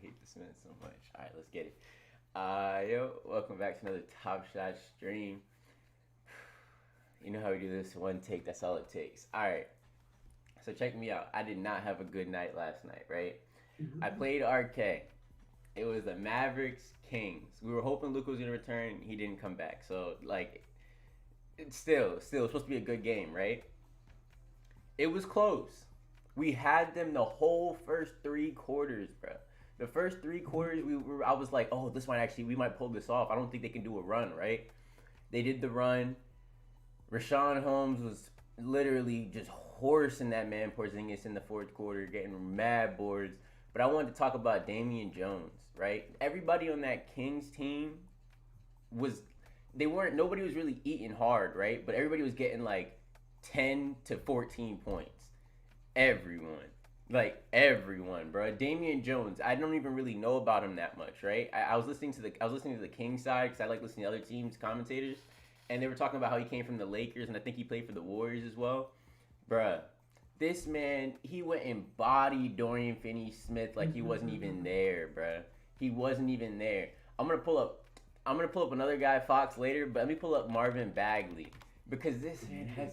hate this man so much. All right, let's get it. Yo, welcome back to another Top Shot stream. You know how we do this one take, that's all it takes. All right, so check me out. I did not have a good night last night, right? I played RK. It was the Mavericks Kings. We were hoping Luka was gonna return. He didn't come back. So like, it's still supposed to be a good game, right? It was close. We had them the whole first 3 quarters, bro. The first 3 quarters, I was like, oh, we might pull this off. I don't think they can do a run, right? They did the run. Rashawn Holmes was literally just horsing that man Porzingis in the fourth quarter, getting mad boards. But I wanted to talk about Damian Jones, right? Everybody on that Kings team was, nobody was really eating hard, right? But everybody was getting like 10 to 14 points. Everyone, bro. Damian Jones, I don't even really know about him that much, right? I was listening to the Kings side because I like listening to other teams' commentators, and they were talking about how he came from the Lakers, and I think he played for the Warriors as well. Bruh, this man, he went and bodied Dorian Finney-Smith like he wasn't even there, bruh. He wasn't even there. I'm gonna pull up another guy, Fox, later, but let me pull up Marvin Bagley because this man has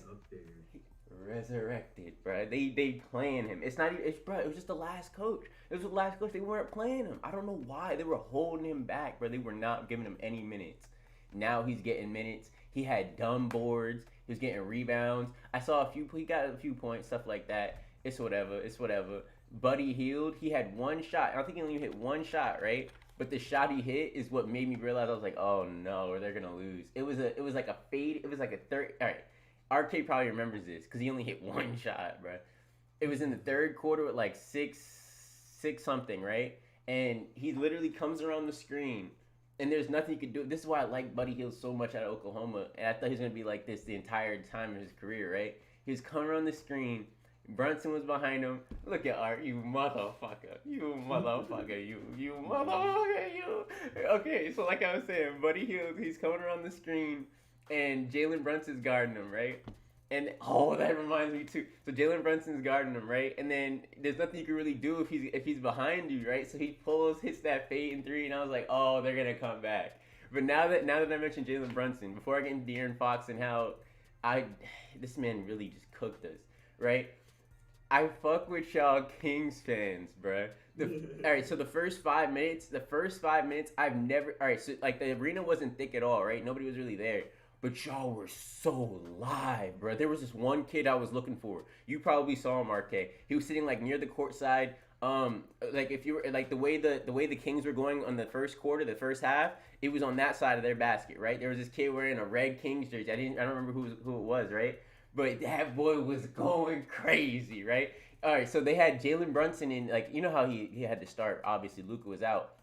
resurrected, bro. They playing him. It's not even. Bro. It was just the last coach. It was the last coach. They weren't playing him. I don't know why. They were holding him back, bro. They were not giving him any minutes. Now he's getting minutes. He had dumb boards. He was getting rebounds. I saw a few. He got a few points, stuff like that. It's whatever. Buddy Hield. He had one shot. I think he only hit one shot, right? But the shot he hit is what made me realize I was like, oh no, they're gonna lose. It was like a fade. It was like a third. All right. RK probably remembers this because he only hit one shot, bro. It was in the third quarter with like six something, right? And he literally comes around the screen, and there's nothing he could do. This is why I like Buddy Hield so much out of Oklahoma, and I thought he was gonna be like this the entire time of his career, right? He was coming around the screen. Brunson was behind him. Look at Art, you motherfucker. You motherfucker. You motherfucker. You. Okay, so like I was saying, Buddy Hield, he's coming around the screen. And Jalen Brunson's guarding him, right? And that reminds me too. So Jalen Brunson's guarding him, right? And then there's nothing you can really do if he's behind you, right? So he hits that fade in three, and I was like, oh, they're gonna come back. But now that I mentioned Jalen Brunson, before I get into De'Aaron Fox and how this man really just cooked us, right? I fuck with y'all Kings fans, bruh. All right, so the first 5 minutes, I've never. All right, so like the arena wasn't thick at all, right? Nobody was really there. But y'all were so live, bro. There was this one kid I was looking for. You probably saw him, RK. He was sitting like near the court side. Like if you were like the way the Kings were going on the first quarter, the first half, it was on that side of their basket, right? There was this kid wearing a red Kings jersey. I don't remember who it was, right? But that boy was going crazy, right? All right, so they had Jalen Brunson in, like, you know how he had to start. Obviously, Luka was out.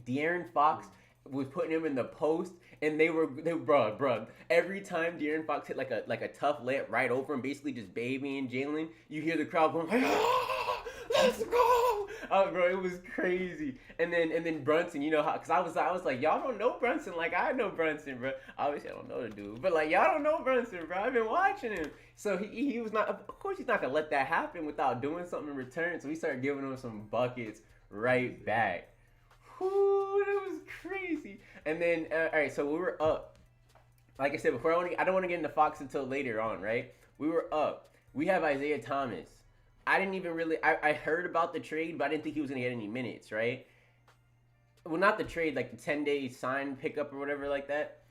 De'Aaron Fox was putting him in the post, and they were bro. Every time De'Aaron Fox hit like a tough layup right over him, basically just babying Jalen, you hear the crowd going like, ah, let's go, bro. It was crazy. And then Brunson, you know how? Cause I was like, y'all don't know Brunson like I know Brunson, bro. Obviously I don't know the dude, but like y'all don't know Brunson, bro. I've been watching him, so he was not. Of course he's not gonna let that happen without doing something in return. So we started giving him some buckets right back. Whoo, that was crazy. And then, all right, so we were up. Like I said before, I don't want to get into Fox until later on, right? We were up. We have Isaiah Thomas. I didn't even really, I heard about the trade, but I didn't think he was going to get any minutes, right? Well, not the trade, like the 10-day sign pickup or whatever like that.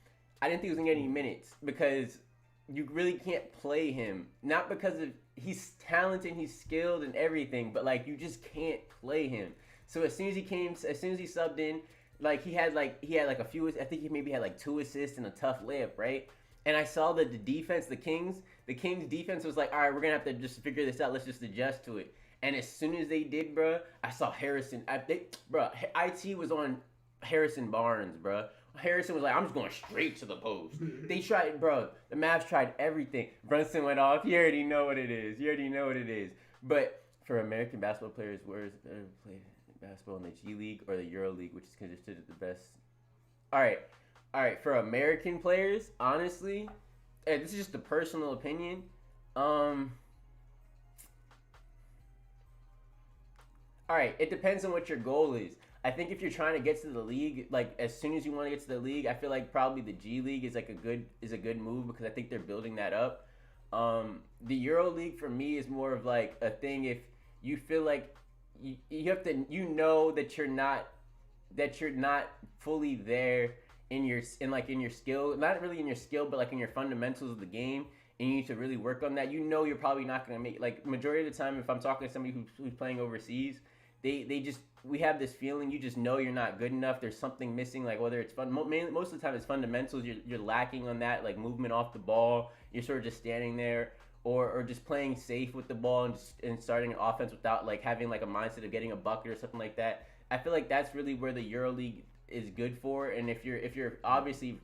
I didn't think he was going to get any minutes because you really can't play him. Not because of, he's talented, he's skilled and everything, but like you just can't play him. So as soon as he subbed in, like he had like a few. I think he maybe had like 2 assists and a tough layup, right? And I saw that the defense, the Kings defense was like, all right, we're gonna have to just figure this out. Let's just adjust to it. And as soon as they did, bro, I saw Harrison. IT was on Harrison Barnes, bro. Harrison was like, I'm just going straight to the post. They tried, bro. The Mavs tried everything. Brunson went off. You already know what it is. But for American basketball players, where is it better to play basketball in the G League or the Euro League, which is considered the best? All right. For American players, honestly, and this is just a personal opinion. All right, it depends on what your goal is. I think if you're trying to get to the league, like as soon as you want to get to the league, I feel like probably the G League is like a good move because I think they're building that up. The Euro League for me is more of like a thing if you feel like you have to that you're not fully there in your skill, not really in your skill, but like in your fundamentals of the game, and you need to really work on that. You know, you're probably not gonna make like majority of the time. If I'm talking to somebody who's playing overseas, they just we have this feeling you just know you're not good enough. There's something missing, like whether it's most of the time it's fundamentals. You're lacking on that, like movement off the ball. You're sort of just standing there. Or just playing safe with the ball and starting an offense without like having like a mindset of getting a bucket or something like that. I feel like that's really where the EuroLeague is good for. And if you're obviously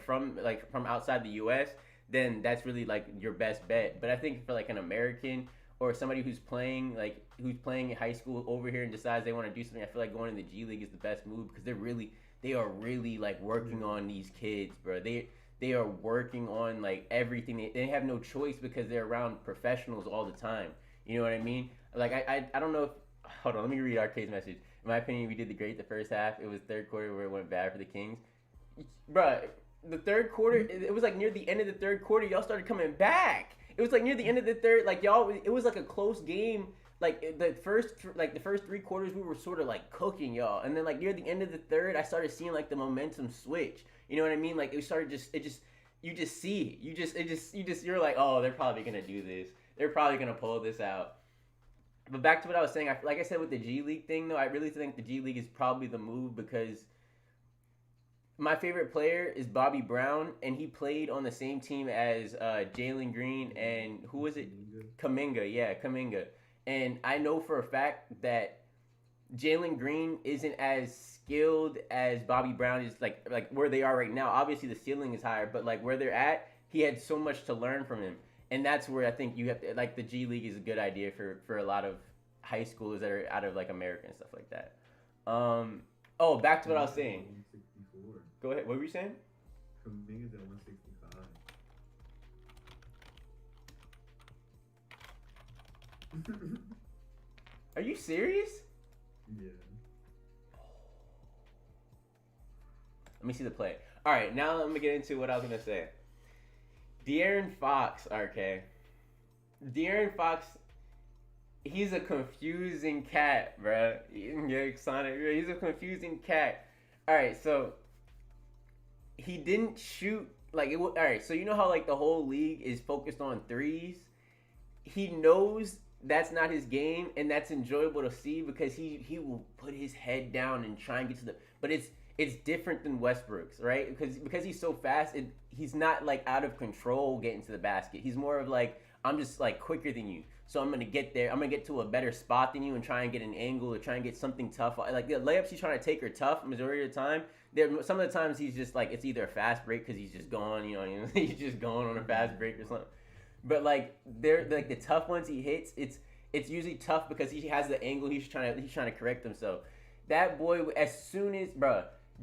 from outside the U.S., then that's really like your best bet. But I think for like an American or somebody who's playing in high school over here and decides they want to do something, I feel like going to the G League is the best move because they are really like working on these kids, bro. They are working on like everything. They have no choice because they're around professionals all the time. You know what I mean? Like I don't know if hold on, let me read Arcade's message. In my opinion, we did great the first half. It was third quarter where it went bad for the Kings. Bruh, the third quarter, it was like near the end of the third quarter, y'all started coming back. It was like near the end of the third, like y'all, it was like a close game. Like the first 3 quarters, we were sort of like cooking y'all, and then like near the end of the third, I started seeing like the momentum switch. You know what I mean? Like it started you just see it. You're like, oh, they're probably gonna do this. They're probably gonna pull this out. But back to what I was saying, like I said with the G League thing, though, I really think the G League is probably the move because my favorite player is Bobby Brown, and he played on the same team as Jalen Green and who was it? Kuminga. Yeah, Kuminga. And I know for a fact that Jalen Green isn't as skilled as Bobby Brown is, like where they are right now. Obviously, the ceiling is higher, but like where they're at, he had so much to learn from him, and that's where I think you have to like the G League is a good idea for a lot of high schoolers that are out of like America and stuff like that. Oh, back to what I was saying. Go ahead. What were you saying? Kuminga's at 165. Are you serious? Yeah. Let me see the play. All right, now let me get into what I was gonna say. De'Aaron Fox, RK. De'Aaron Fox, he's a confusing cat, bro. Yeah, Sonic. He's a confusing cat. All right, so he didn't shoot like it. All right, so you know how like the whole league is focused on threes. He knows that's not his game, and that's enjoyable to see because he will put his head down and try and get to the. But it's different than Westbrook's, right? Because he's so fast, he's not like out of control getting to the basket. He's more of like I'm just like quicker than you, so I'm gonna get there. I'm gonna get to a better spot than you and try and get an angle or try and get something tough. Like the layups he's trying to take are tough majority of the time. Some of the times he's just like it's either a fast break because he's just gone, he's just going on a fast break or something. But like they're like the tough ones he hits, it's usually tough because he has the angle he's trying to correct himself. That boy, as soon as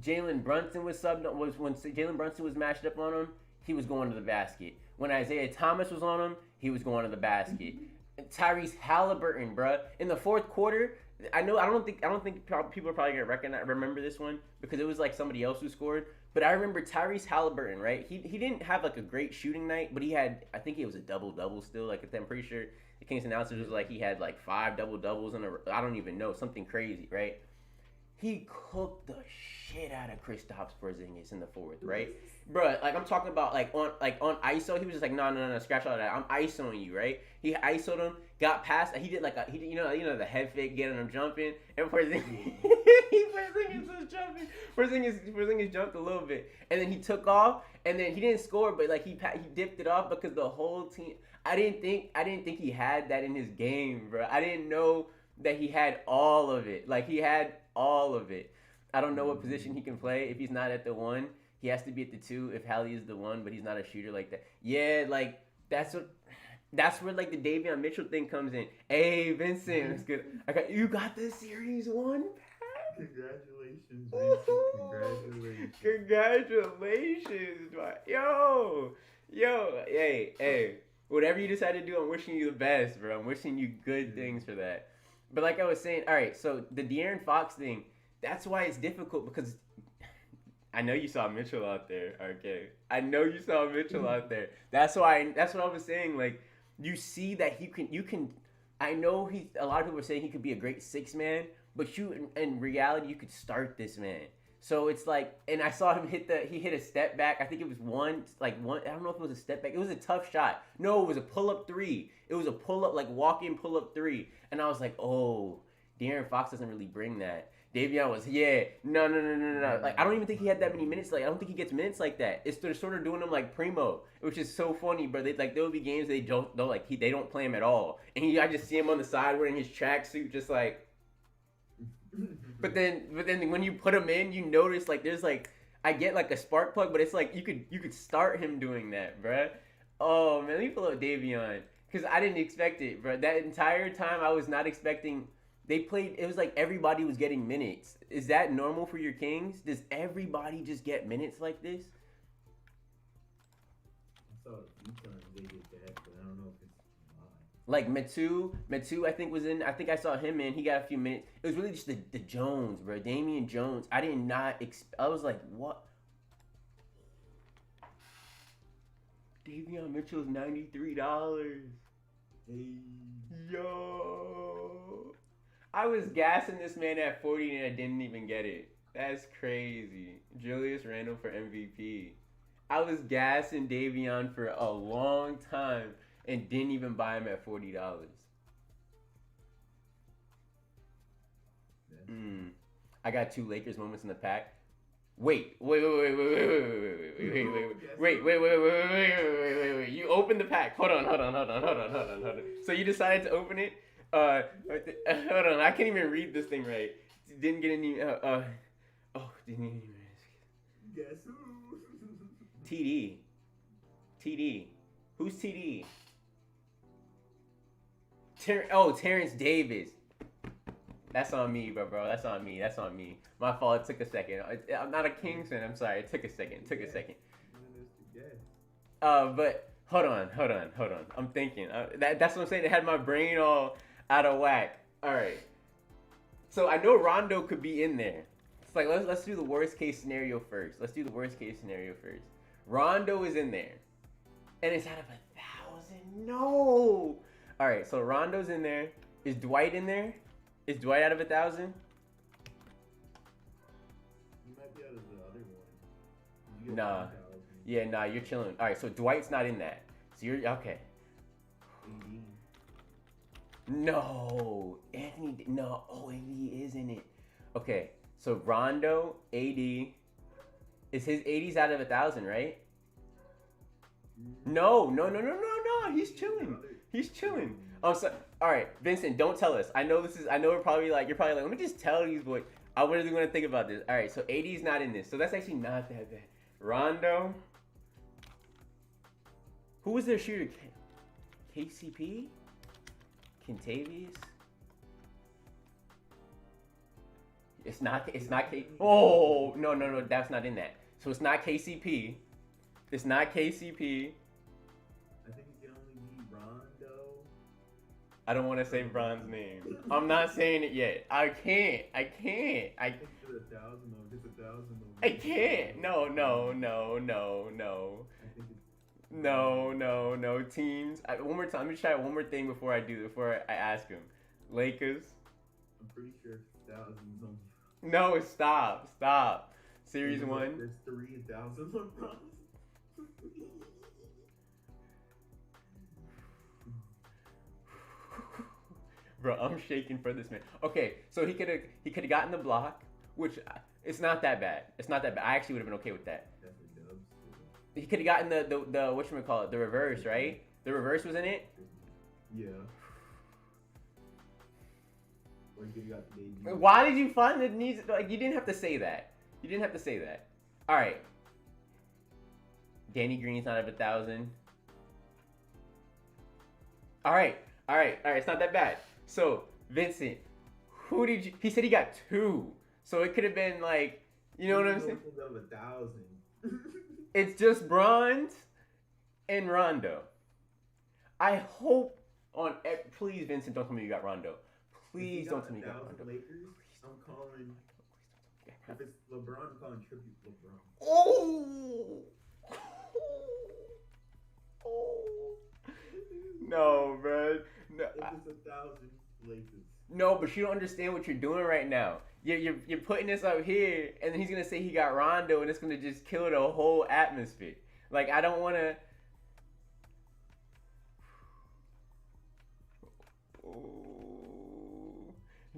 Jalen Brunson was when Jalen Brunson was matched up on him, he was going to the basket. When Isaiah Thomas was on him, he was going to the basket. Tyrese Halliburton, in the fourth quarter, I don't think people are probably gonna remember this one because it was like somebody else who scored. But I remember Tyrese Halliburton, right? He didn't have like a great shooting night, but I think it was a double still. Like I'm pretty sure the Kings announcers was like he had like 5 doubles in a I don't even know, something crazy, right? He cooked the shit out of Kristaps Porzingis in the fourth, right? Bruh, like I'm talking about like on ISO, he was just like no, scratch all that. I'm ISOing you, right? He ISO'd him, got past. He did like you know the head fake, getting him jumping, and Porzingis was jumping. Porzingis jumped a little bit, and then he took off, and then he didn't score, but like he dipped it off because the whole team. I didn't think he had that in his game, bro. I didn't know that he had all of it. Like he had all of it. I don't know what position he can play if he's not at the 1. He has to be at the 2 if Hallie is the 1, but he's not a shooter like that. Yeah, like that's where like the Davion Mitchell thing comes in. Hey, Vincent, that's good. You got the series 1 back. Congratulations, Vincent. Congratulations, yo, hey. Whatever you decide to do, I'm wishing you the best, bro. I'm wishing you good things for that. But like I was saying, all right. So the De'Aaron Fox thing, that's why it's difficult because I know you saw Mitchell out there. Okay, I know you saw Mitchell out there. That's why. That's what I was saying. Like you see that he can. You can. I know he. A lot of people are saying he could be a great six man, but in reality, you could start this man. So it's like, and I saw him hit the. He hit a step back. I think it was one. Like one. I don't know if it was a step back. It was a tough shot. No, it was a pull up three. It was a pull up, like walk in pull up three. And I was like, oh, De'Aaron Fox doesn't really bring that. Davion was, no. Like, I don't even think he had that many minutes. Like, I don't think he gets minutes like that. They're sort of doing him like Primo, which is so funny. But there will be games they don't they don't play him at all, and I just see him on the side wearing his tracksuit, just like. But then when you put him in, you notice like there's like I get like a spark plug, but it's like you could start him doing that, bruh. Oh man, let me pull up Davion because I didn't expect it, bro. That entire time I was not expecting. They played. It was like everybody was getting minutes. Is that normal for your Kings? Does everybody just get minutes like this? I saw a few times they did that, but I don't know if it's mine. Like Metu, I think was in. I think I saw him in. He got a few minutes. It was really just the Jones, bro. Damian Jones. I did not. I was like, what? Davion Mitchell's $93. Hey. Yo. I was gassing this man at 40 and I didn't even get it. That's crazy. Julius Randle for MVP. I was gassing Davion for a long time and didn't even buy him at $40. I got 2 Lakers moments in the pack. Wait. You opened the pack. Hold on. So you decided to open it? Hold on. I can't even read this thing right. Didn't get any. Didn't even. Guess who? TD. Who's TD? Terrence Davis. That's on me, bro. That's on me. My fault. It took a second. I'm not a Kings fan. I'm sorry. It took a second. But hold on. I'm thinking. That's what I'm saying. It had my brain all out of whack. All right. So I know Rondo could be in there. It's like let's do the worst case scenario first. Rondo is in there, and it's out of 1,000. No. All right. So Rondo's in there. Is Dwight in there? Is Dwight out of 1,000? He might be out of the other one. Nah. Yeah, nah, you're chilling. All right, so Dwight's not in that. So you're okay. AD. No, Anthony. No, AD is in it. Okay, so Rondo, AD. Is his 80s out of 1,000, right? No. He's chilling. Oh, so all right, Vincent, don't tell us. I know you're probably like, let me just tell these boys. I really want to think about this. All right, so AD's not in this, so that's actually not that bad. Rondo. Who was their shooter? KCP? Kentavious? It's not K. Oh, no, that's not in that. So it's not KCP. I think it can only be Rondo. I don't want to say Bron's name. I'm not saying it yet. I can't. I think it's 1,000 though. It's 1,000 though. I can't. No. No. Teams. One more time. Let me try one more thing before I ask him. Lakers. I'm pretty sure it's 1,000 only. No, stop. Series 1. There's 3,000 LeBrons. Bro, I'm shaking for this man. Okay, so he could have gotten the block, which it's not that bad. I actually would have been okay with that. Definitely dubs. He could have gotten the whatchamacallit, the reverse, right? The reverse was in it? Yeah. Or you could have got the debut. Why did you find the needs? Like, you didn't have to say that. All right. Danny Green's not at 1,000. All right. It's not that bad. So, Vincent, he said he got 2. So it could have been like, you know what I'm saying? Of 1,000. It's just Bronze and Rondo. I hope please, Vincent, don't tell me you got Rondo. Please don't tell me you got 1,000 Rondo. Lakers, I'm calling. If it's LeBron, I'm calling tribute LeBron. Oh. No, bro. No, If it's 1,000 Lakers. no, but you don't understand what you're doing right now. You're putting this up here, and then he's gonna say he got Rondo, and it's gonna just kill the whole atmosphere. Like I don't want to.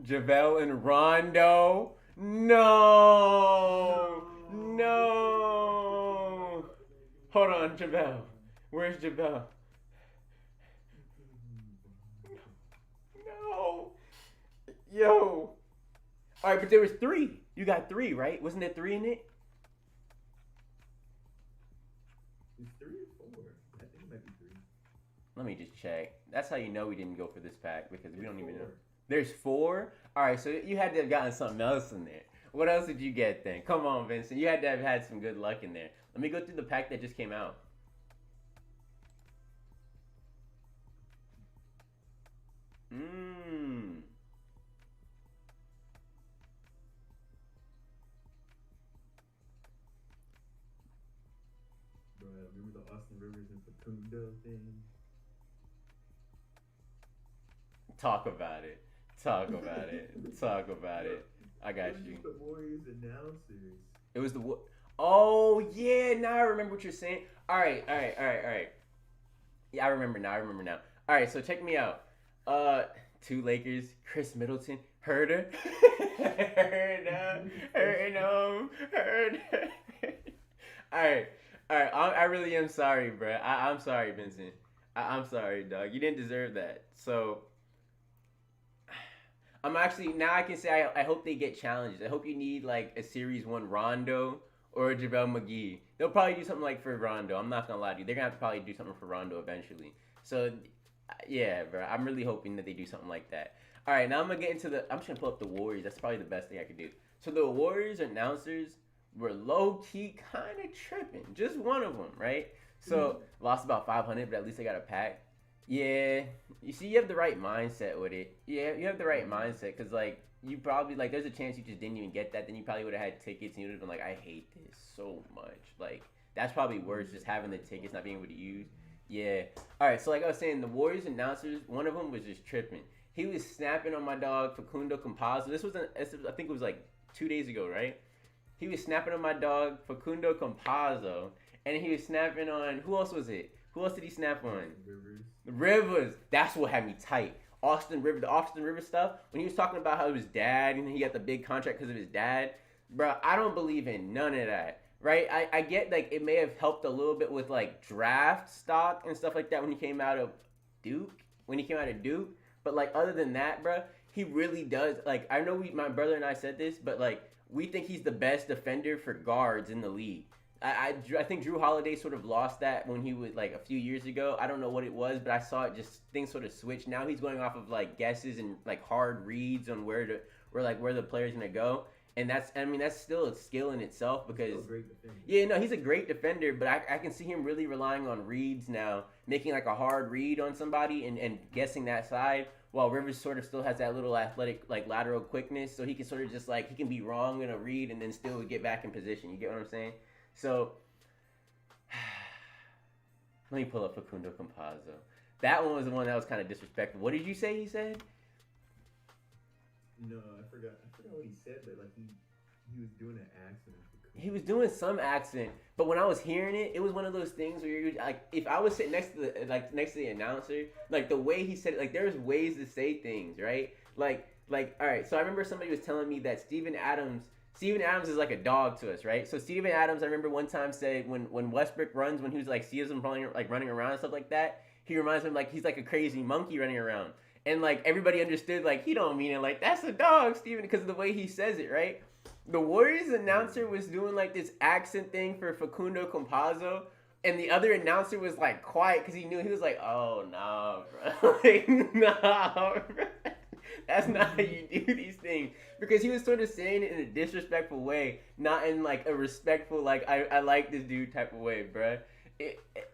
JaVale and Rondo. No, no. Hold on, JaVale. Where's JaVale? No. Yo. All right, but there was 3. You got 3, right? Wasn't there 3 in it? It's 3 or 4. I think it might be 3. Let me just check. That's how you know we didn't go for this pack because we don't even know. 4. There's 4? All right, so you had to have gotten something else in there. What else did you get then? Come on, Vincent. You had to have had some good luck in there. Let me go through the pack that just came out. Bro, remember the Austin Rivers and Facundo thing? Talk about it. Talk about it. Talk about it. I got you. The Warriors announcers. It was the. Oh yeah, now I remember what you're saying. All right. Yeah, I remember now. All right, so check me out. 2 Lakers, Chris Middleton, Herder. All right. I really am sorry, bro. I'm sorry, Vincent. I'm sorry, dog. You didn't deserve that. So I'm actually now I can say I hope they get challenged. I hope you need like a Series 1 Rondo or a JaVale McGee. They'll probably do something like for Rondo. I'm not gonna lie to you. They're gonna have to probably do something for Rondo eventually. So yeah, bro. I'm really hoping that they do something like that. All right, now I'm gonna get into the. I'm just gonna pull up the Warriors. That's probably the best thing I could do. So the Warriors announcers were low key kind of tripping. Just one of them, right? So lost about 500, but at least they got a pack. Yeah, you see, you have the right mindset with it. Yeah, you have the right mindset because like you probably like there's a chance you just didn't even get that. Then you probably would have had tickets and you would have been like, I hate this so much. Like that's probably worse, just having the tickets not being able to use. Yeah. All right. So like I was saying, the Warriors announcers, one of them was just tripping. He was snapping on my dog Facundo Campazzo. I think it was like 2 days ago, right? He was snapping on my dog Facundo Campazzo, and he was snapping on who else was it? Who else did he snap on? Rivers. That's what had me tight. The Austin Rivers stuff. When he was talking about how his dad and he got the big contract because of his dad, bro. I don't believe in none of that. Right? I get like it may have helped a little bit with like draft stock and stuff like that when he came out of Duke. But like other than that, bro, he really does. Like I know my brother and I said this, but like we think he's the best defender for guards in the league. I think Drew Holiday sort of lost that when he was like a few years ago. I don't know what it was, but I saw it just things sort of switch. Now he's going off of like guesses and like hard reads on where the player's gonna go. And that's still a skill in itself because he's a great defender, but I can see him really relying on reads now, making like a hard read on somebody and guessing that side, while Rivers sort of still has that little athletic like lateral quickness, so he can sort of just like he can be wrong in a read and then still get back in position. You get what I'm saying? So let me pull up Facundo Campazzo. That one was the one that was kind of disrespectful. What did you say he said? No, I forgot what he said, but like he was doing an accent. He was doing some accent, but when I was hearing it, it was one of those things where you're like, if I was sitting next to the announcer, like the way he said it, like there's ways to say things, right? Like all right. So I remember somebody was telling me that Steven Adams is like a dog to us, right? So Steven Adams, I remember one time said when Westbrook runs, when he was like sees him running around and stuff like that, he reminds him like he's like a crazy monkey running around. And, like, everybody understood, like, he don't mean it like, that's a dog, Steven, because of the way he says it, right? The Warriors announcer was doing, like, this accent thing for Facundo Campazzo, and the other announcer was, like, quiet because he knew. He was like, oh, no, bro. Like, no, bro. That's not how you do these things. Because he was sort of saying it in a disrespectful way, not in, like, a respectful, like, I like this dude type of way, bro.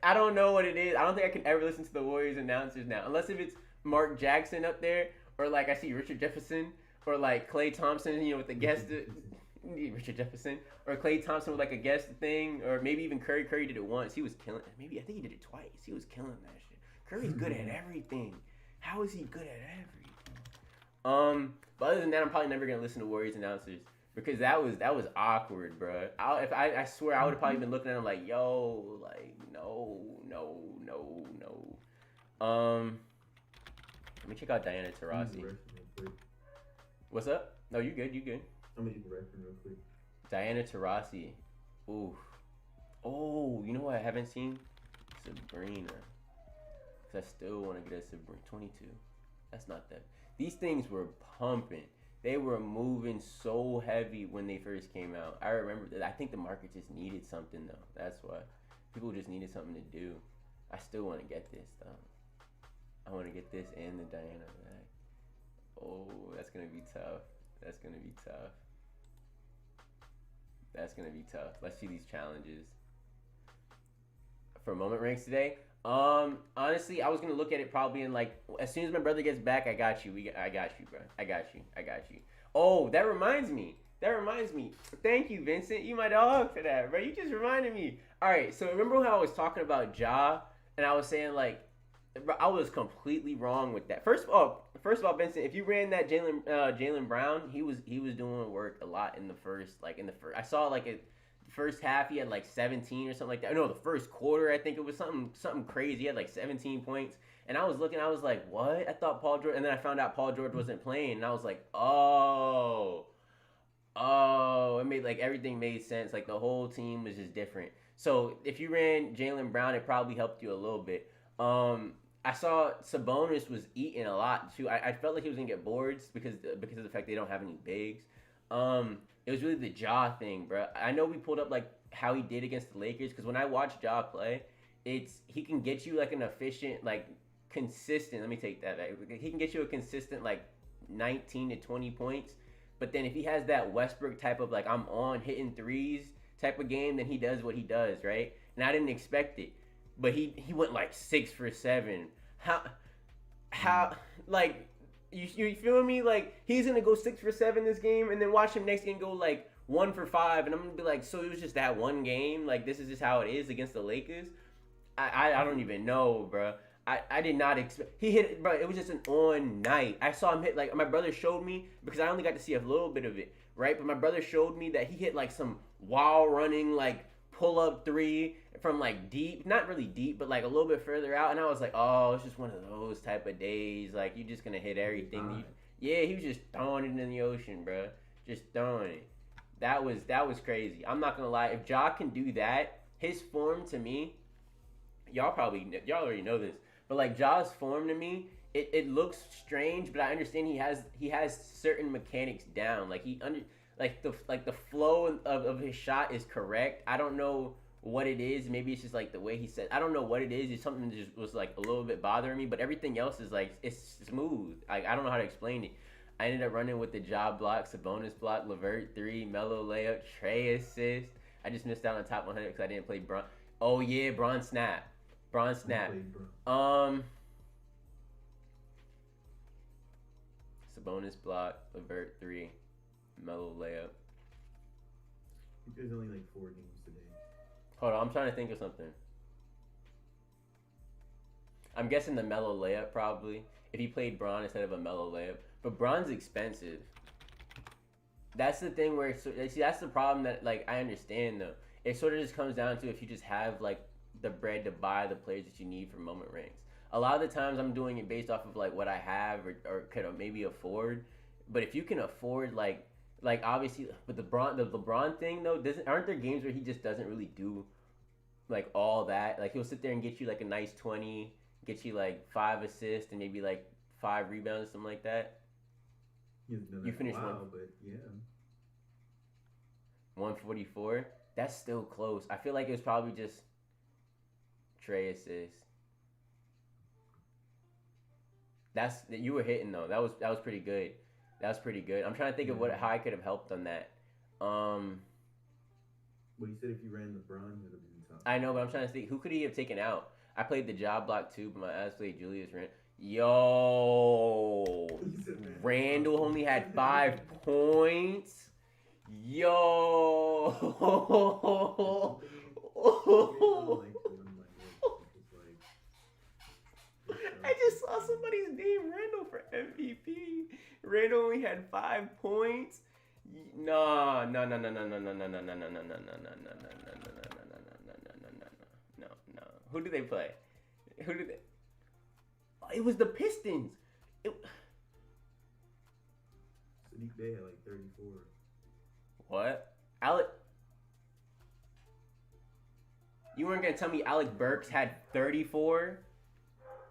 I don't know what it is. I don't think I can ever listen to the Warriors announcers now, unless if it's Mark Jackson up there, Or like I see Richard Jefferson or like Klay Thompson, you know, with the guest. Richard Jefferson or Klay Thompson with like a guest thing, or maybe even Curry. Curry did it once. He was killing. Maybe I think he did it twice. He was killing that shit. Curry's good at everything. How is he good at everything? But other than that, I'm probably never gonna listen to Warriors announcers because that was awkward, bro. I swear I would have probably been looking at him like, yo, like no. Let me check out Diana Taurasi. What's up? No, you good. I'm gonna real quick. Diana Taurasi. Ooh. Oh, you know what I haven't seen? Sabrina. Cause I still want to get a Sabrina. 22. That's not that. These things were pumping. They were moving so heavy when they first came out. I remember that. I think the market just needed something though. That's why. People just needed something to do. I still want to get this though. I want to get this and the Diana bag. Oh, that's gonna be tough. That's gonna be tough. That's gonna be tough. Let's see these challenges. For moment ranks today. Honestly, I was gonna look at it probably in like as soon as my brother gets back. I got you. I got you, bro. I got you. Oh, that reminds me. Thank you, Vincent. You my dog for that, bro. You just reminded me. All right. So remember how I was talking about Ja, and I was saying like, bro, I was completely wrong with that. First of all, Vincent, if you ran that Jaylen Brown, he was doing work a lot in the first. I saw like the first half he had like 17 or something like that. No, the first quarter I think it was something crazy. He had like 17 points, and I was looking. I was like, what? I thought Paul George, and then I found out Paul George wasn't playing, and I was like, oh, it made like everything made sense. Like the whole team was just different. So if you ran Jaylen Brown, it probably helped you a little bit. I saw Sabonis was eating a lot too. I felt like he was gonna get boards because of the fact they don't have any bigs. It was really the Ja thing, bro. I know we pulled up like how he did against the Lakers because when I watch Ja play, he can get you like an efficient, like consistent. Let me take that back. He can get you a consistent like 19 to 20 points. But then if he has that Westbrook type of like I'm on hitting threes type of game, then he does what he does, right? And I didn't expect it. But he went like 6 for 7. How like you feel me? Like he's gonna go 6 for 7 this game, and then watch him next game go like 1 for 5, and I'm gonna be like, so it was just that one game? Like this is just how it is against the Lakers? I don't even know, bro. I did not expect he hit, bro. It was just an on night. I saw him hit like my brother showed me because I only got to see a little bit of it, right? But my brother showed me that he hit like some wall running like pull up 3 from like deep, not really deep, but like a little bit further out, and I was like, oh, it's just one of those type of days. Like you're just gonna hit everything. Yeah, he was just throwing it in the ocean, bro. Just throwing it. That was crazy. I'm not gonna lie. If Ja can do that, his form to me, y'all already know this, but like Ja's form to me, it looks strange, but I understand he has certain mechanics down. Like the flow of his shot is correct. I don't know what it is. Maybe it's just like the way he said. I don't know what it is. It's something that just was like a little bit bothering me. But everything else is like it's smooth. Like I don't know how to explain it. I ended up running with the Ja block, Sabonis block, LeVert 3, Melo layup, Trey assist. I just missed out on top 100 because I didn't play Bron. Oh yeah, Bron snap. Sabonis block, LeVert 3, Melo layup. There's only like 4 games today. Hold on, I'm trying to think of something. I'm guessing the Melo layup probably. If he played Bron instead of a Melo layup, but Bron's expensive. That's the thing where that's the problem that like I understand though. It sort of just comes down to if you just have like the bread to buy the players that you need for moment ranks. A lot of the times I'm doing it based off of like what I have or could maybe afford. But if you can afford like obviously, but the LeBron thing though, aren't there games where he just doesn't really do like all that? Like he'll sit there and get you like a nice 20, get you like 5 assists and maybe like 5 rebounds or something like that. You finished one, but yeah, 144. That's still close. I feel like it was probably just Trey assists. You were hitting though. That was pretty good. That's pretty good. I'm trying to think of how I could have helped on that. Well, you said if you ran LeBron, it would have been tough. I know, but I'm trying to think who could he have taken out. I played the job block too, but my ass played Julius Randle. Yo, He said, man, Randall only had 5 points. Yo. Some days I don't like to run my list because like I just saw somebody's name Randall for MVP. Randall only had 5 points. No, no, no, no, no, no, no, no, no, no, no, no, no, no, no, no, no, no, no. Who did they play? Who did they? It was the Pistons. It... Sadiq Bey had like 34. What? Alec? You weren't gonna tell me Alec Burks had 34?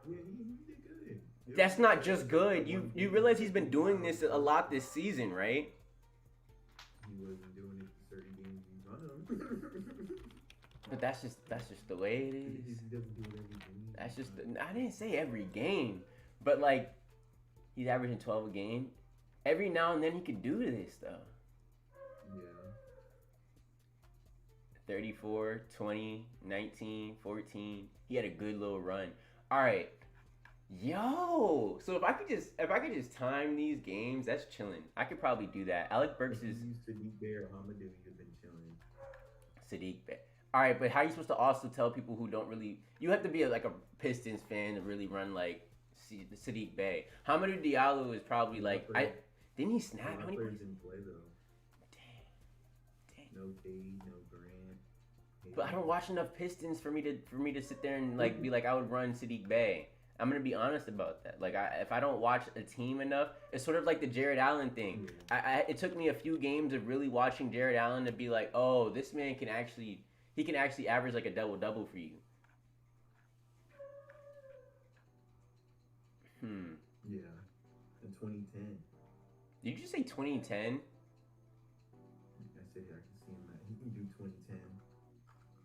Yeah, he did good. That's not just good. You realize he's been doing this a lot this season, right? He wasn't doing it for certain games you run him. But that's just the way it is. He doesn't do it every game. That's just I didn't say every game, but like he's averaging 12 a game. Every now and then he could do this though. Yeah. 34, 20, 19, 14. He had a good little run. All right. Yo, so if I could just time these games, that's chilling. I could probably do that. Alec Burks is Sadiq Bey or Hamidou, you've been chilling. Sadiq Bey. All right, but how are you supposed to also tell people who don't really? You have to be like a Pistons fan to really run like Sadiq Bey. Hamidou Diallo is probably like didn't he snap? How many players didn't play though? Dang. No Cade, no Grant. But I don't watch enough Pistons for me to sit there and like be like I would run Sadiq Bey. I'm gonna be honest about that. Like, if I don't watch a team enough, it's sort of like the Jared Allen thing. Yeah. It took me a few games of really watching Jared Allen to be like, oh, this man can actually average like a double for you. Yeah. In 2010. Did you just say 2010? I said I can see him that. He can do 2010.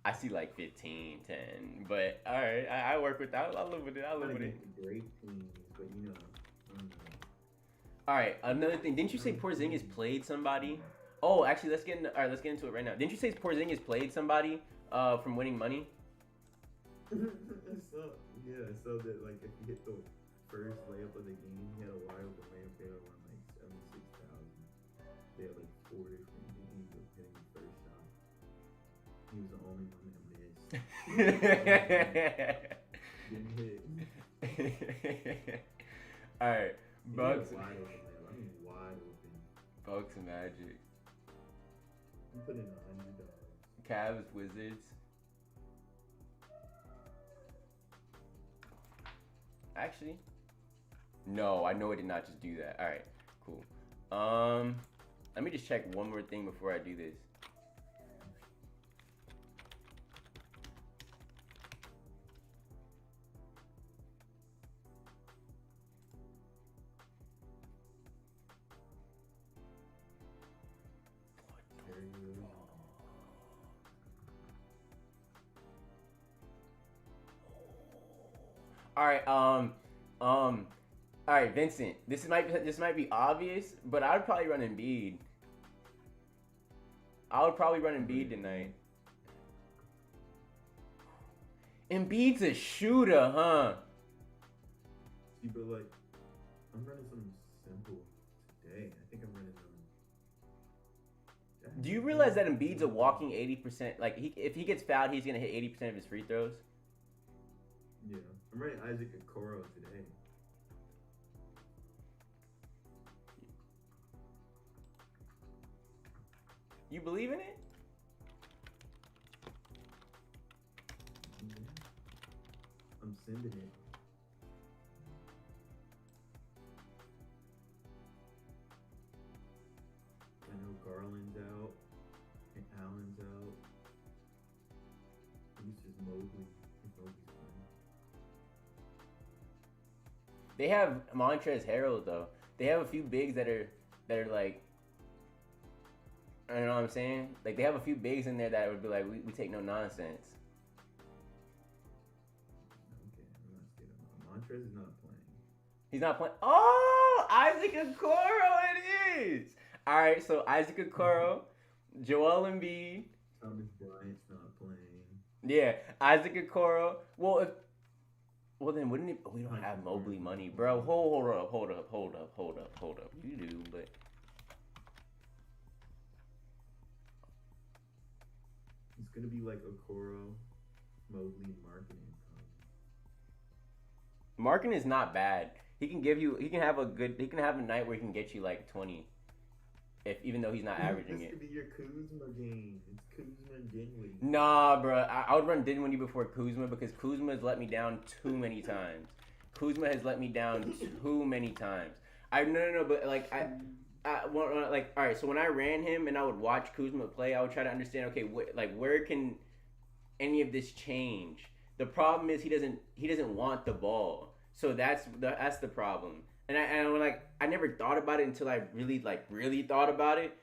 I see like 15, 10, but all right, I work with that. I'll live with it. Great teams, but you know. All right, another thing. Didn't you say Porzingis played somebody? Oh, actually, let's get into it right now. Didn't you say Porzingis played somebody from winning money? I saw that like if you hit the first layup of the game, he had a wide open layup, they would run like 76,000. They had like 4 different games of hitting the first shot. He was the only one that missed. Didn't hit. All right, Bucks. Wide open layup. I mean wide open. Bucks and Magic. You put in $100. Cavs, Wizards. Actually, no, I know I did not just do that. All right, cool. Let me just check one more thing before I do this. All right, all right, Vincent. This might be obvious, but I would probably run Embiid. I would probably run Embiid tonight. Embiid's a shooter, huh? See, but like, I'm running something simple today. I think I'm running Do you realize that Embiid's a walking 80%? Like, if he gets fouled, he's gonna hit 80% of his free throws. Yeah, I'm running Isaac Okoro today. You believe in it? Yeah. I'm sending it. I know Garland's out and Allen's out. He's just Mobley. Mobley's playing. They have Montrezl Harrell though. They have a few bigs that are like, I don't know what I'm saying. Like they have a few bigs in there that would be like, we take no nonsense. Okay, I'm not scared of Montrez is not playing. He's not playing. Oh, Isaac Okoro it is. All right, so Isaac Okoro, Joel Embiid. Thomas Bryant's not playing. Yeah, Isaac Okoro. Well, Well, then wouldn't it? We don't have Mobley money, bro. Hold up. You do, but It's gonna be like Okoro, Mobley, marketing. Markin is not bad. He can give you. He can have a good. He can have a night where he can get you like 20. If even though he's not averaging This it. could be your Kuzma game. It's Kuzma and Dinwiddie. Nah, bro. I would run Dinwiddie before Kuzma because Kuzma has let me down too many times. Kuzma has let me down too many times. No, but like like all right. So when I ran him and I would watch Kuzma play, I would try to understand. Okay, where can any of this change? The problem is he doesn't want the ball. So that's the problem. And when I never thought about it until I really thought about it.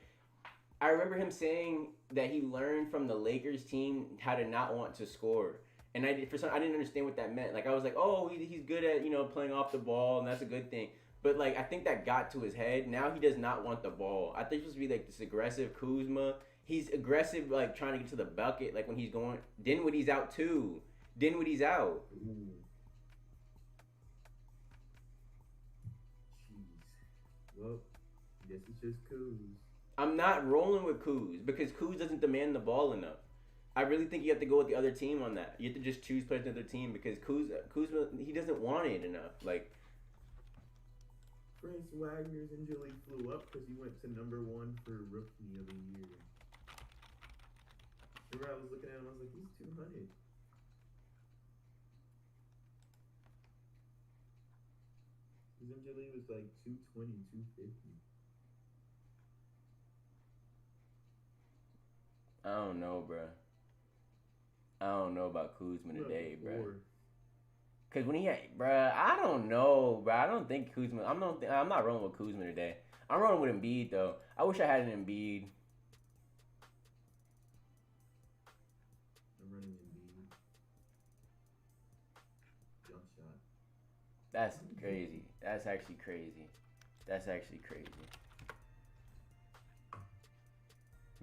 I remember him saying that he learned from the Lakers team how to not want to score. And I didn't understand what that meant. Like I was like, oh, he's good at playing off the ball, and that's a good thing. But like I think that got to his head. Now he does not want the ball. I think he's supposed to be like this aggressive Kuzma. He's aggressive, like trying to get to the bucket. Like when he's going, Dinwiddie's out too. Dinwiddie's out. Ooh. Jeez. Well, guess it's just Kuz. I'm not rolling with Kuz because Kuz doesn't demand the ball enough. I really think you have to go with the other team on that. You have to just choose players on the other team because Kuzma he doesn't want it enough. Like Franz Wagner's injury flew up because he went to #1 for Rookie of the Year. Remember, I was looking at him, I was like, he's 200. His injury was like 220, 250. I don't know, bro. I don't know about Kuzma today, bro. Cause when he had, bruh, I don't know, bruh. I don't think Kuzma. I'm not rolling with Kuzma today. I'm rolling with Embiid though. I wish I had an Embiid. I'm running Embiid. Jump shot. That's crazy. That's actually crazy.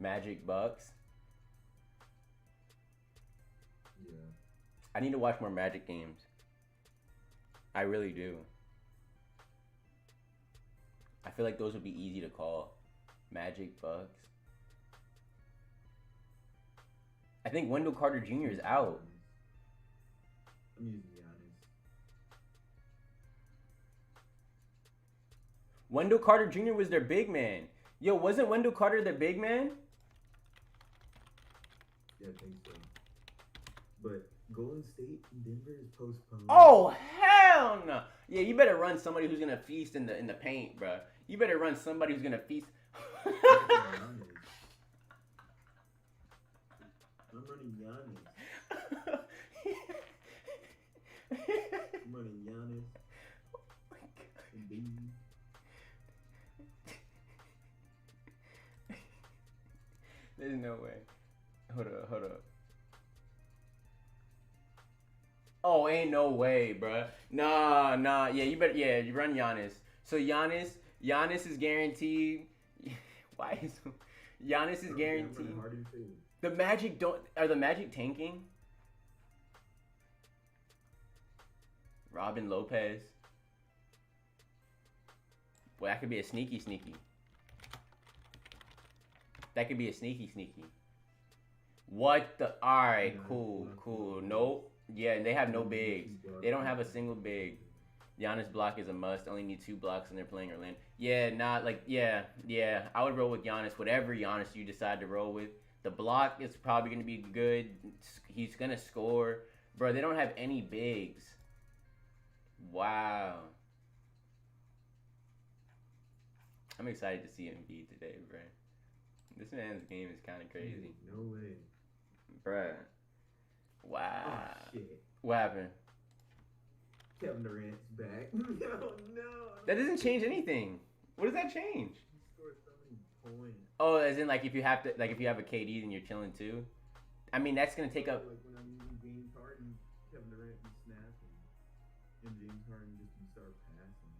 Magic Bucks. Yeah. I need to watch more Magic games. I really do. I feel like those would be easy to call. Magic Bucks. I think Wendell Carter Jr. is out. I'm using Giannis. Wendell Carter Jr. was their big man. Yo, wasn't Wendell Carter their big man? Yeah, I think so. But Golden State and Denver is postponed. Oh hell no! Yeah, you better run somebody who's gonna feast in the paint, bro. You better run somebody who's gonna feast. I'm running Giannis. I'm running Giannis. Oh my God. Embiid. There's no way. Hold up. Oh, ain't no way, bruh. Nah. Yeah, you run Giannis. So Giannis is guaranteed. Why is Giannis is guaranteed? The Magic are the Magic tanking? Robin Lopez. Well, that could be a sneaky. That could be a sneaky. What the? Alright, cool. Nope. Yeah, and they have no bigs. They don't have a single big. Giannis block is a must. Only need 2 blocks and they're playing Orlando. Yeah, yeah. I would roll with Giannis. Whatever Giannis you decide to roll with. The block is probably going to be good. He's going to score. Bro, they don't have any bigs. Wow. I'm excited to see Embiid today, bro. This man's game is kind of crazy. No way. Bruh. Wow. Oh, shit. What happened? Kevin Durant's back. No. That doesn't change anything. What does that change? He scored so many points. Oh, as in if you have a KD then you're chilling too. I mean that's gonna take up. Like when I'm using James Harden, Kevin Durant can snap and James Harden just can start passing.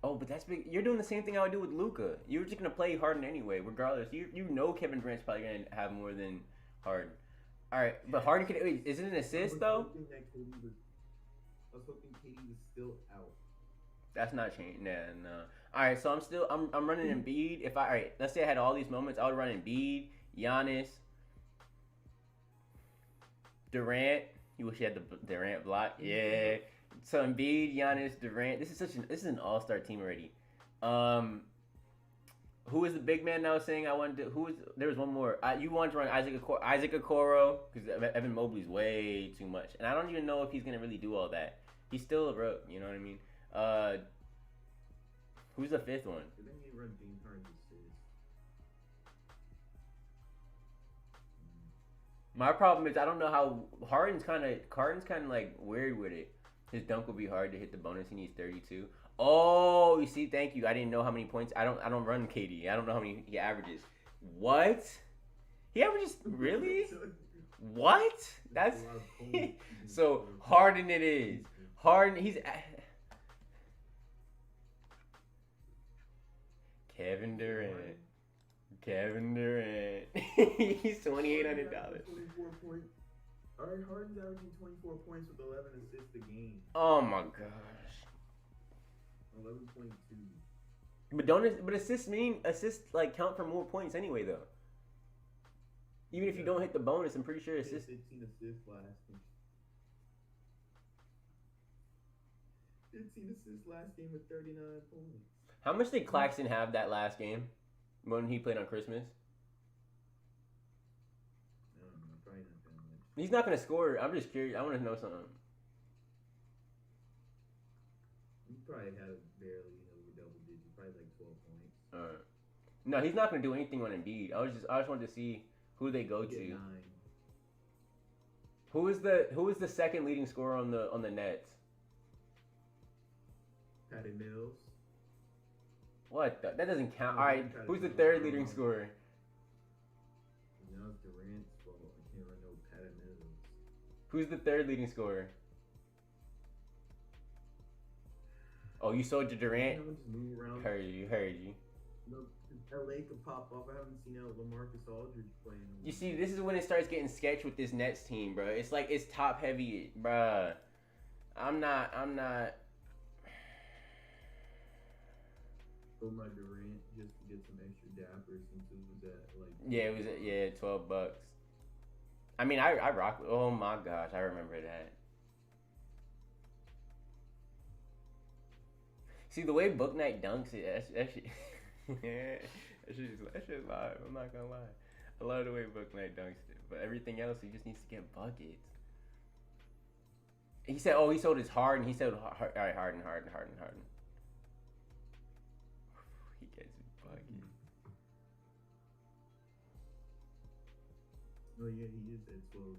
Oh, but that's big. You're doing the same thing I would do with Luka. You were just gonna play Harden anyway, regardless. You know Kevin Durant's probably gonna have more than Harden. All right, but Harden can. Wait, is it an assist though? I was hoping Katie was still out. That's not changing. Nah, no. All right, so I'm running Embiid. If I all right, let's say I had all these moments, I would run Embiid, Giannis, Durant. You wish you had the Durant block. Yeah. So Embiid, Giannis, Durant. This is an all star team already. Um, who is the big man now saying I wanted to? Who is there was one more. You wanted to run Isaac Okoro because Evan Mobley's way too much, and I don't even know if he's gonna really do all that. He's still a rook. You know what I mean? Who's the fifth one? But then you run James Harden assist. My problem is I don't know how Harden's kind of like weird with it. His dunk will be hard to hit the bonus. He needs 32. Oh, you see, thank you. I didn't know how many points. I don't run KD. I don't know how many he averages. What? He averages really? What? That's so Harden. It is Harden. He's Kevin Durant. Kevin Durant. He's $2,800. 24 points. Alright, Harden's averaging 24 points with 11 assists a game. Oh my gosh. 11.2. But assists like count for more points anyway though. Even if you don't hit the bonus, I'm pretty sure assists. 15 assists last game. 15 assists last game with 39 points. How much did Claxton have that last game when he played on Christmas? I don't know, probably not that much. He's not gonna score. I'm just curious. I want to know something. He probably had barely over double digits, probably like 12 points. Alright. No, he's not gonna do anything on Embiid. I just wanted to see who they go to. 9. Who is the second leading scorer on the Nets? Patty Mills. What? That doesn't count. No, All right. Who's the third leading scorer? Now it's Durant's fault. I can't run no Patty Mills. Who's the third leading scorer? Oh, you sold your Durant? Just move around. Heard you. No, LA could pop off. I haven't seen LaMarcus Aldridge playing. You see, this is when it starts getting sketch with this Nets team, bro. It's like it's top heavy, bro. I'm not. Sold my Durant just to get some extra dappers since it was at like. Yeah, it was $12. I mean, I rock. Oh my gosh, I remember that. See the way Book Night dunks it. That shit. That shit's live. I'm not gonna lie. I love the way Book Night dunks it, but everything else he just needs to get buckets. He said, "Oh, he sold his Harden." He said, "All right, Harden." He gets his bucket. Oh yeah, he is at $12.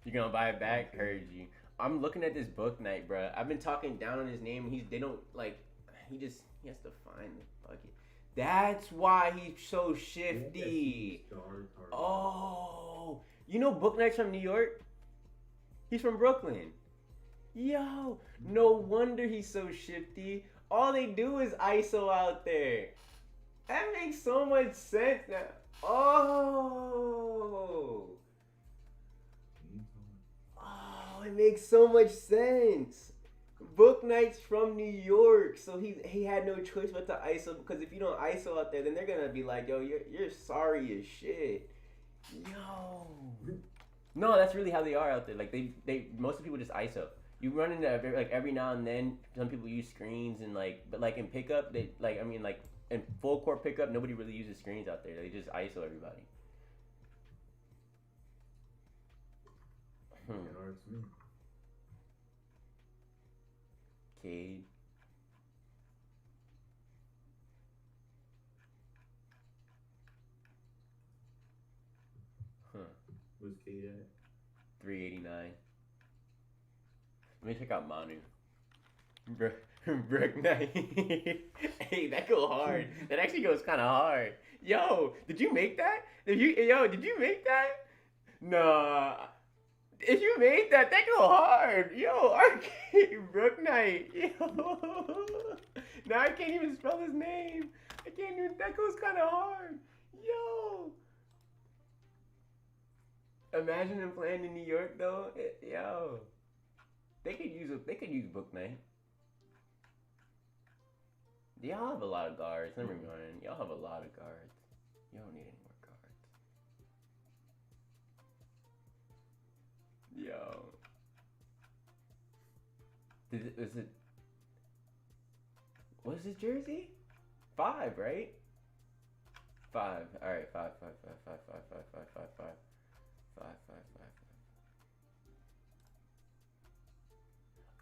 You gonna buy it back? Heard you. I'm looking at this Book Night, bro. I've been talking down on his name. He has to find the bucket. That's why he's so shifty. Oh, you know Book Night's from New York? He's from Brooklyn. Yo, no wonder he's so shifty. All they do is ISO out there. That makes so much sense now. Oh, it makes so much sense. Book Night's from New York, so he had no choice but to ISO, because if you don't ISO out there, then they're gonna be like, yo, you're sorry as shit. Yo. No, that's really how they are out there. Like they most of the people just ISO. You run into every now and then some people use screens and but in pickup in full court pickup nobody really uses screens out there. They just ISO everybody. Cade. What's Cade at? 389. Let me check out Manu. Brook Knight. Hey, that go hard. That actually goes kind of hard. Yo, did you make that? Did you make that? Nah. If you made that go hard. Yo, Arcade Brook Knight. Yo. Now I can't even spell his name. That goes kind of hard. Yo. Imagine him playing in New York though. Yo, they could use Book Knight. Y'all have a lot of guards. Never mind. Y'all have a lot of guards. You don't need any more guards. Yo. Is it? What's his jersey? 5, right? 5. All right. 5, 5, 5, 5, 5, 5, 5, 5, 5, 5, 5, 5, 5.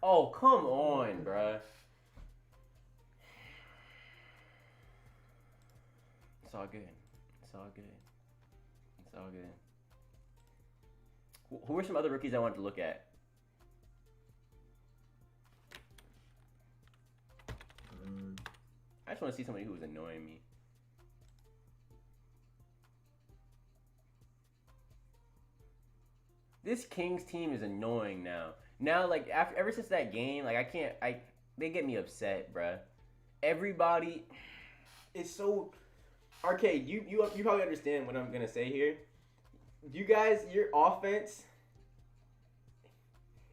Oh, come on, bruh. It's all good. It's all good. It's all good. Who are some other rookies I wanted to look at? I just want to see somebody who was annoying me. This Kings team is annoying now. Now, like ever since that game, like they get me upset, bruh. Everybody is so. Arcade, you probably understand what I'm gonna say here. You guys, your offense,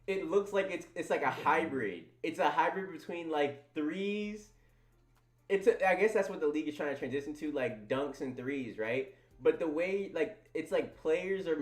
it looks like it's like a hybrid. It's a hybrid between like threes. I guess that's what the league is trying to transition to, like dunks and threes, right? But the way like it's like players are,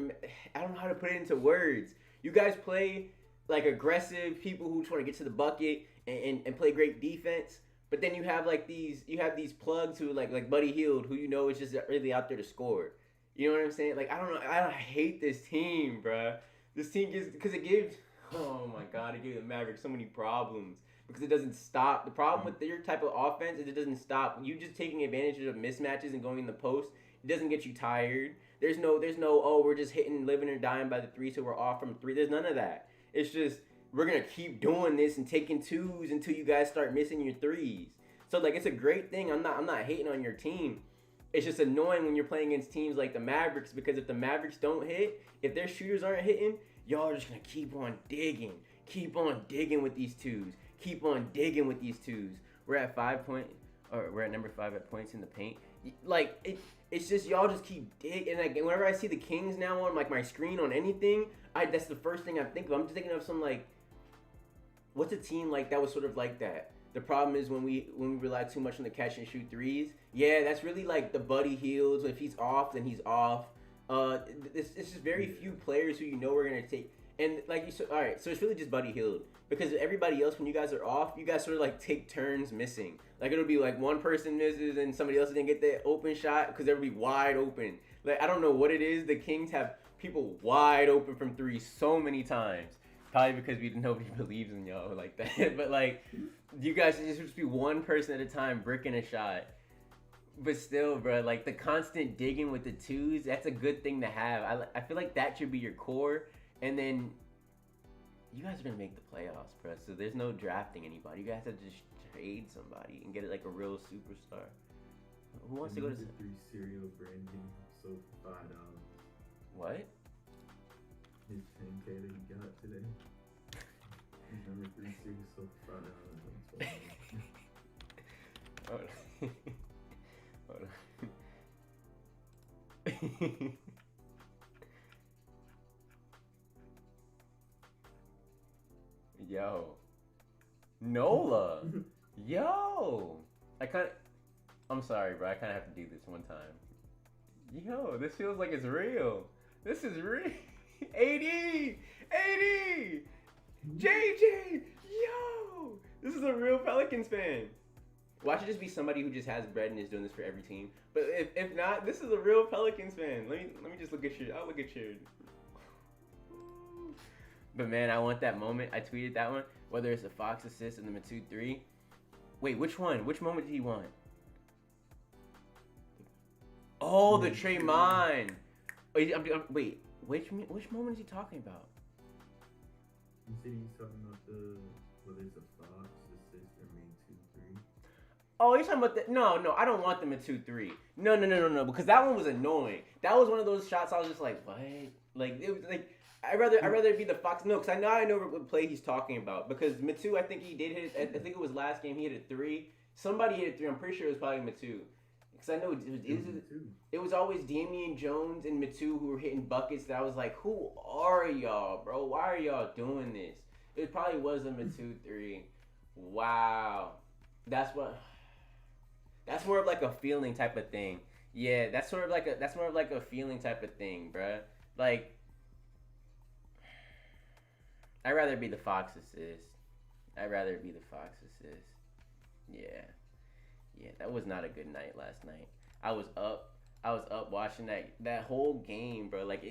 I don't know how to put it into words. You guys play like aggressive people who try to get to the bucket and play great defense. But then you have these plugs who like Buddy Hield, who you know is just really out there to score. You know what I'm saying? Like I don't know, I hate this team, bruh. This team because it gives, oh my god, it gives the Mavericks so many problems because it doesn't stop. The problem with your type of offense is it doesn't stop. You just taking advantage of mismatches and going in the post. It doesn't get you tired. There's no oh, we're just hitting living or dying by the three, so we're off from three. There's none of that. It's just we're gonna keep doing this and taking twos until you guys start missing your threes. So like it's a great thing. I'm not hating on your team. It's just annoying when you're playing against teams like the Mavericks because if the Mavericks don't hit, if their shooters aren't hitting, y'all are just gonna keep on digging with these twos, keep on digging with these twos. We're at we're at number 5 at points in the paint. Like it's just y'all just keep digging. And like whenever I see the Kings now on like my screen on anything, that's the first thing I think of. I'm just thinking of some like, what's a team like that was sort of like that? The problem is when we rely too much on the catch and shoot threes. Yeah, that's really like the Buddy Hields. If he's off, then he's off. It's just very few players who you know we're gonna take. And like you said, all right, so it's really just Buddy Hield because everybody else, when you guys are off, you guys sort of like take turns missing. Like it'll be like one person misses and somebody else didn't get that open shot because they'll be wide open. Like I don't know what it is. The Kings have people wide open from three so many times. Probably because nobody believes in y'all like that. But like, you guys just be one person at a time bricking a shot. But still, bro, like the constant digging with the twos, that's a good thing to have. I feel like that should be your core. And then you guys are gonna make the playoffs, bro. So there's no drafting anybody. You guys have to just trade somebody and get it like a real superstar. Who wants to go to 3 cereal branding? So $5. What? His 10K that he got today. His number 3 cereal so $5. Hold on. Hold on. Yo. Nola. Yo. I'm sorry, bro. I kind of have to do this one time. Yo, this feels like it's real. This is real. AD! JJ! Yo! This is a real Pelicans fan. Watch it just be somebody who just has bread and is doing this for every team. But if not, this is a real Pelicans fan. Let me just look at your. I'll look at your. But man, I want that moment. I tweeted that one. Whether it's a Fox assist and the Matu 3. Wait, which one? Which moment did he want? Oh, the Draymond. Wait, which moment is he talking about? You said he's talking about whether it's a Fox assist or Matu 3. Oh, you're talking about the no, I don't want them at 2-3. No, because that one was annoying. That was one of those shots I was just like, what? Like it was like I'd rather it be the Fox. No, because I know what play he's talking about. Because Matu, I think he did hit. I think it was last game he hit a 3. Somebody hit a 3. I'm pretty sure it was probably Matu. Because I know it was always Damian Jones and Matu who were hitting buckets that I was like, who are y'all, bro? Why are y'all doing this? It probably was a Matu 3. Wow. That's more of like a feeling type of thing. Yeah, that's more of like a feeling type of thing, bruh. Like, I'd rather be the Fox assist. I'd rather be the Fox assist. Yeah. Yeah, that was not a good night last night. I was up. I was up watching that whole game, bro. Like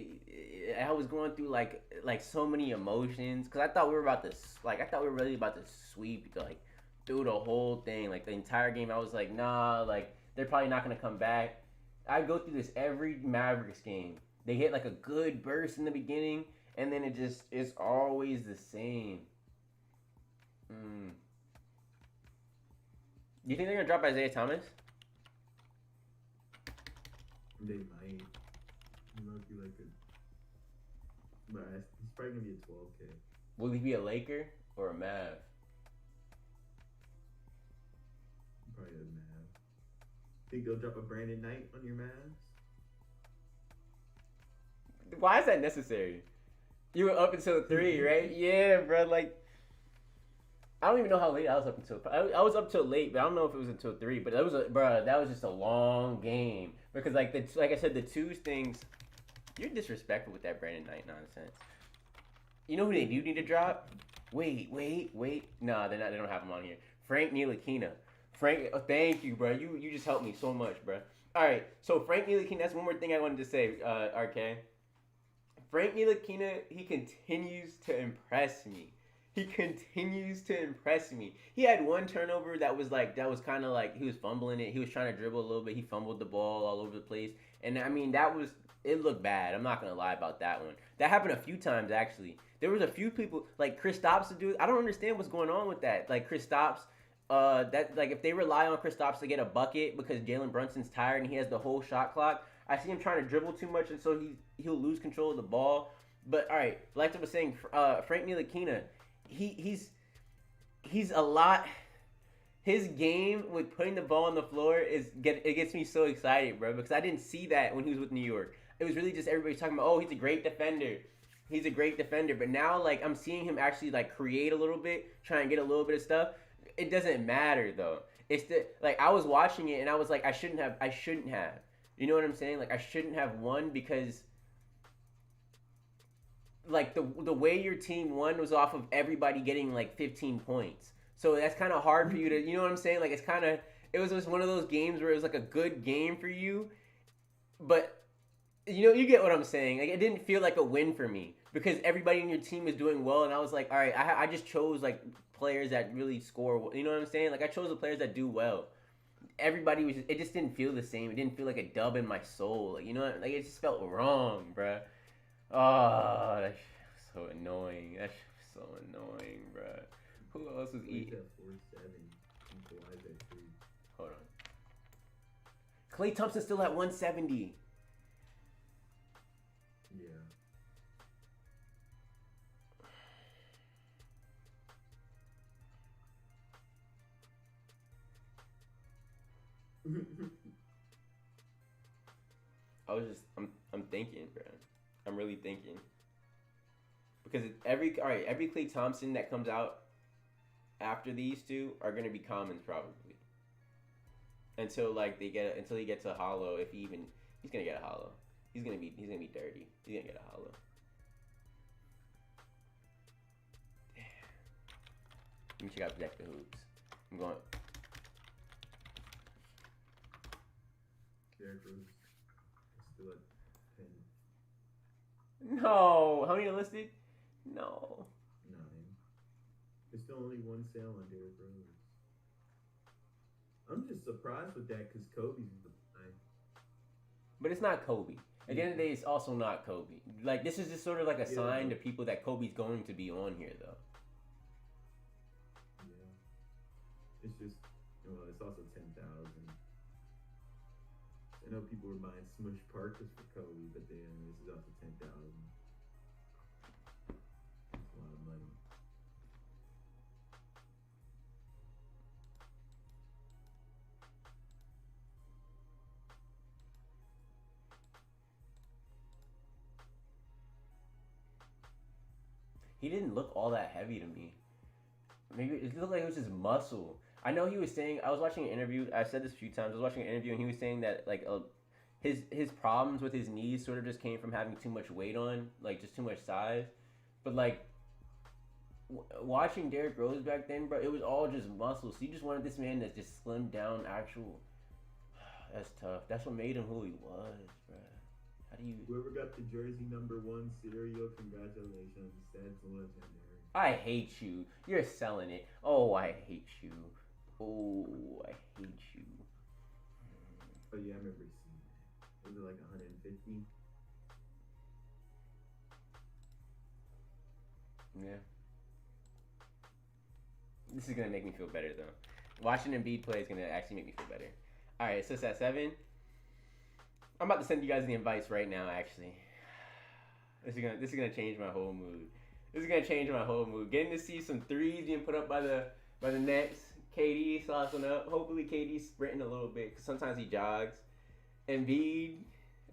I was going through like so many emotions because I thought we were about to I thought we were really about to sweep like through the whole thing, like the entire game. I was like, nah, like they're probably not gonna come back. I go through this every Mavericks game. They hit like a good burst in the beginning, and then it's always the same. Do you think they're gonna drop Isaiah Thomas? They might. He might be like a. But he's probably gonna be a 12K. Will he be a Laker or a Mav? Probably a Mav. Think they'll drop a Brandon Knight on your Mavs? Why is that necessary? You were up until 3, right? Yeah, bro. Like, I don't even know how late I was up until. I was up till late, but I don't know if it was until 3. But that was just a long game because like I said, the twos things. You're disrespectful with that Brandon Knight nonsense. You know who they do need to drop? Wait. No, they're not. They don't have him on here. Frank Ntilikina. Thank you, bro. You just helped me so much, bro. All right, so Frank Ntilikina. That's one more thing I wanted to say, RK. Frank Ntilikina, he continues to impress me. He had one turnover that was kind of like he was fumbling it. He was trying to dribble a little bit. He fumbled the ball all over the place. And I mean, it looked bad. I'm not going to lie about that one. That happened a few times, actually. There was a few people, like Kristaps to do it. I don't understand what's going on with that. Like Kristaps, if they rely on Kristaps to get a bucket because Jalen Brunson's tired and he has the whole shot clock, I see him trying to dribble too much, and so he'll lose control of the ball. But all right, like I was saying, Frank Ntilikina, he's a lot. His game with putting the ball on the floor it gets me so excited, bro, because I didn't see that when he was with New York. It was really just everybody talking about, oh, he's a great defender. But now, like, I'm seeing him actually like create a little bit, try and get a little bit of stuff. It doesn't matter though. It's I was watching it and I was like, I shouldn't have. You know what I'm saying? Like, I shouldn't have won because, like, the way your team won was off of everybody getting, like, 15 points. So that's kind of hard for you to, you know what I'm saying? Like, it was just one of those games where it was, like, a good game for you. But, you get what I'm saying. Like, it didn't feel like a win for me because everybody in your team is doing well. And I was like, all right, I just chose, like, players that really score. You know what I'm saying? Like, I chose the players that do well. Everybody was it just didn't feel the same. It didn't feel like a dub in my soul. Like, like it just felt wrong, bruh. Oh, that shit was so annoying. Bruh. Who else was eating? 4-7 and Kawhi's at 3. Hold on. Klay Thompson's still at 170. Yeah. I'm thinking, bro. I'm really thinking. Because every Klay Thompson that comes out after these two are gonna be commons probably. Until he gets a hollow, he's gonna get a hollow. He's gonna be dirty. He's gonna get a hollow. Damn. Let me check out Protect the Hoops. I'm going. Derrick Rose is still at 10. No. How many are listed? No. 9. There's still only one sale on Derrick Rose. I'm just surprised with that because Kobe's the guy. But it's not Kobe. At the end of the day, it's also not Kobe. Like, this is just sort of like a sign to people that Kobe's going to be on here, though. Yeah. It's just, it's also 10,000. I know people were buying Smush Parkers for Kobe, but then this is also 10,000. That's a lot of money. He didn't look all that heavy to me. Maybe it looked like it was his muscle. I know he was saying. I was watching an interview. I said this a few times. I was watching an interview and he was saying that like his problems with his knees sort of just came from having too much weight on, like just too much size. But like watching Derrick Rose back then, bro, it was all just muscle. So you just wanted this man that's just slimmed down, actual. That's tough. That's what made him who he was, bro. How do you? Whoever got the jersey #1 cereal, congratulations. That's legendary. I hate you. You're selling it. Oh, I hate you. Oh, I hate you. Oh yeah, I remember seeing that. Was it like 150? Yeah. This is gonna make me feel better though. Watching Embiid play is gonna actually make me feel better. All right, so it's at 7. I'm about to send you guys the invites right now. Actually, this is gonna change my whole mood. This is gonna change my whole mood. Getting to see some threes being put up by the Nets. KD saucing up. Hopefully KD's sprinting a little bit because sometimes he jogs. Embiid,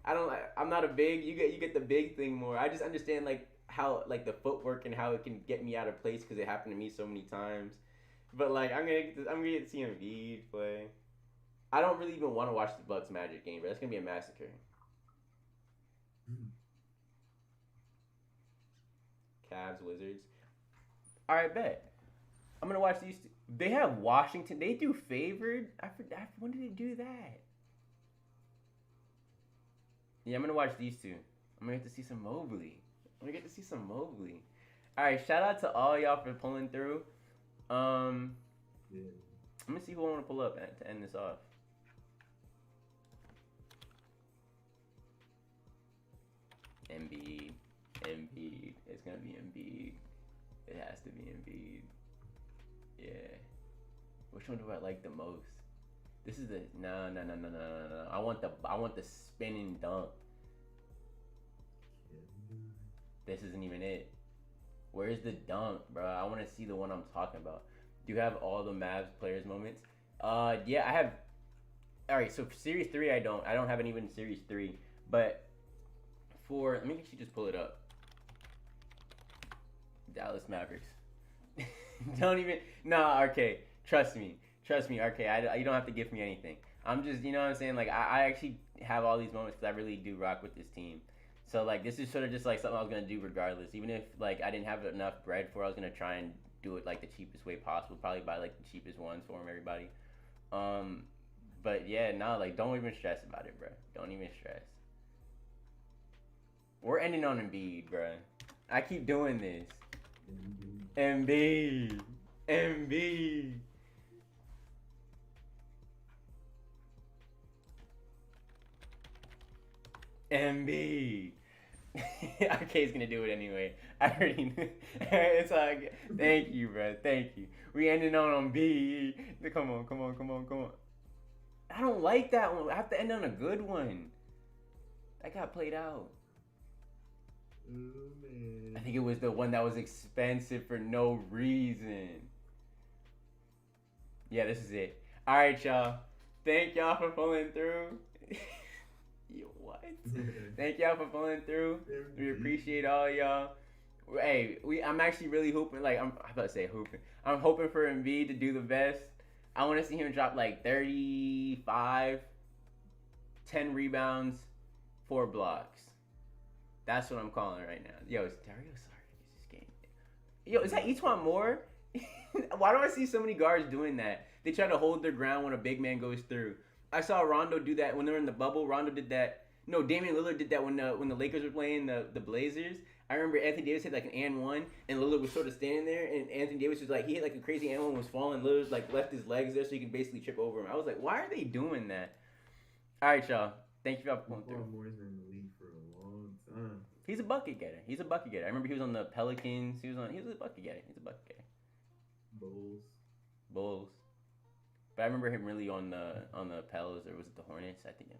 I'm not a big. You get the big thing more. I just understand like how like the footwork and how it can get me out of place because it happened to me so many times. But like I'm gonna get to see Embiid play. I don't really even want to watch the Bucks Magic game, but that's gonna be a massacre. Cavs Wizards. All right, bet. I'm gonna watch these two. They have Washington. They do favored. I forgot. When did they do that? Yeah, I'm gonna watch these two. I'm gonna get to see some Mobley. All right, shout out to all y'all for pulling through. Yeah. Let me see who I want to pull up to end this off. Embiid. It's gonna be Embiid. It has to be Embiid. Yeah. Which one do I like the most? This is the no. I want the spinning dunk. This isn't even it. Where's the dunk, bro? I want to see the one I'm talking about. Do you have all the Mavs players moments? Yeah, I have. All right, so for Series 3, I don't have any in Series 3, but let me actually just pull it up. Dallas Mavericks. Don't even. Nah, RK. Trust me, RK. You don't have to give me anything. I'm just, you know what I'm saying? Like, I actually have all these moments because I really do rock with this team. So, like, this is sort of just, like, something I was going to do regardless. Even if, like, I didn't have enough bread for it, I was going to try and do it, like, the cheapest way possible. Probably buy, like, the cheapest ones for everybody. But, yeah, no, like, don't even stress about it, bro. Don't even stress. We're ending on Embiid, bro. I keep doing this. Embiid. RK's gonna do it anyway. I already knew. It's like, thank you, bro. Thank you. We ended on B. Come on. I don't like that one. I have to end on a good one. That got played out. Oh, man. I think it was the one that was expensive for no reason. Yeah, this is it. All right, y'all. Thank y'all for pulling through. Yo, what? Thank y'all for pulling through. We appreciate all y'all. Hey, I'm actually really hoping. Like, I'm about to say hoping. I'm hoping for Embiid to do the best. I want to see him drop like 35, 10 rebounds, 4 blocks. That's what I'm calling right now. Yo, is Dario Saric this game? Yo, is that Etuan Moore? Why do I see so many guards doing that? They try to hold their ground when a big man goes through. I saw Rondo do that when they were in the bubble. Rondo did that. No, Damian Lillard did that when the Lakers were playing the Blazers. I remember Anthony Davis hit like an and one, and Lillard was sort of standing there, and Anthony Davis was like, he hit like a crazy and one, was falling. Lillard like left his legs there so he could basically trip over him. I was like, why are they doing that? All right, y'all. Thank you for going through. Moore's been in the league for a long time. He's a bucket getter. I remember he was on the Pelicans. He was a bucket getter. Bulls. But I remember him really on the Pels, or was it the Hornets? I think